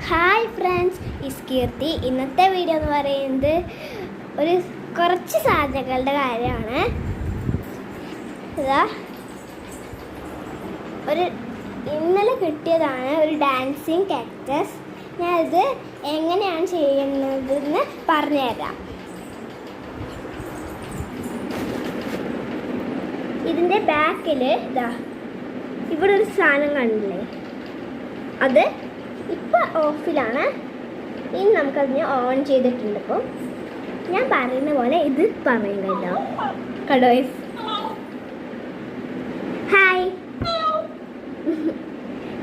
Hi friends, ഇസ്കീർത്തി. ഇന്നത്തെ video എന്ന് പറയുന്നത് കുറച്ച് സാധനങ്ങളുടെ കാര്യമാണ്. ഇന്നലെ കിട്ടിയതാണ് ഒരു ഡാൻസിങ് കാക്ടസ്. ഞാനിത് എങ്ങനെയാണ് ചെയ്യുന്നതെന്ന് പറഞ്ഞുതരാം. ഇതിൻ്റെ ബാക്കിൽ ഇവിടെ ഒരു സാധനം കണ്ടില്ലേ, അത് ഇപ്പോൾ ഓഫിലാണ്. ഇനി നമുക്കതിനെ ഓൺ ചെയ്തിട്ടുണ്ട്. ഇപ്പോൾ ഞാൻ പറയുന്ന പോലെ ഇത് പറയുന്നുണ്ടോ കടോ. ഹായ്,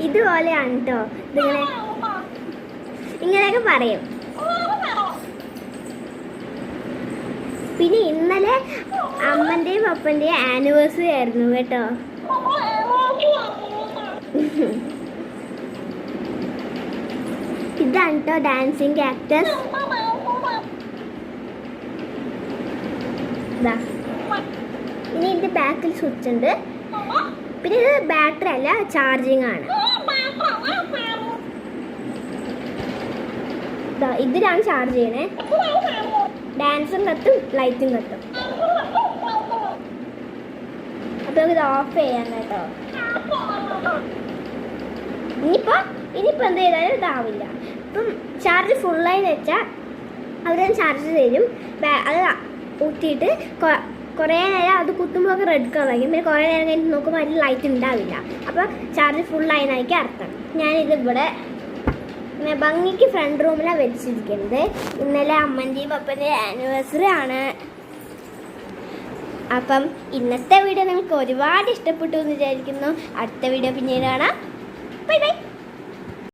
ഇതുപോലെയാണ് കേട്ടോ. ഇങ്ങനെയൊക്കെ പറയും. പിന്നെ ഇന്നലെ അമ്മൻ്റെയും പപ്പൻ്റെയും ആനിവേഴ്സറി ആയിരുന്നു കേട്ടോ. ഇതാണ് കേട്ടോ ഡാൻസിങ് കാക്ടസ്. ഇനി ഇതിൻ്റെ ബാക്കിൽ സ്വിച്ച് ഉണ്ട്. പിന്നെ ഇത് ബാറ്ററി അല്ല, ചാർജിങ് ആണ്. ഇതിലാണ് ചാർജ് ചെയ്യണേ. ഡാൻസും കത്തും, ലൈറ്റും കത്തും. അപ്പൊ നമുക്ക് ഇത് ഓഫ് ചെയ്യാൻ കേട്ടോ. ഇനിയിപ്പോൾ എന്ത് ചെയ്താലും ഇതാവില്ല. ഇപ്പം ചാർജ് ഫുള്ളായി വെച്ചാൽ അവർ ചാർജ് തരും. അത് ഊറ്റിയിട്ട് കുറേ നേരം അത് കുത്തുമ്പോൾ റെഡ് കളറായിരിക്കും. പിന്നെ കുറേ നേരം കഴിഞ്ഞ് നോക്കുമ്പോൾ അതിൽ ലൈറ്റ് ഉണ്ടാവില്ല. അപ്പോൾ ചാർജ് ഫുള്ളായിനായിരിക്കും അർത്ഥം. ഞാനിതിവിടെ ഭംഗിക്ക് ഫ്രണ്ട് റൂമിലാണ് വെച്ചിരിക്കുന്നത്. ഇന്നലെ അമ്മൻ്റെയും പപ്പൻ്റെയും ആനിവേഴ്സറി ആണ്. അപ്പം ഇന്നത്തെ വീഡിയോ നിങ്ങൾക്ക് ഒരുപാട് ഇഷ്ടപ്പെട്ടു എന്ന് വിചാരിക്കുന്നു. അടുത്ത വീഡിയോ പിന്നീട് കാണാം. Bye bye.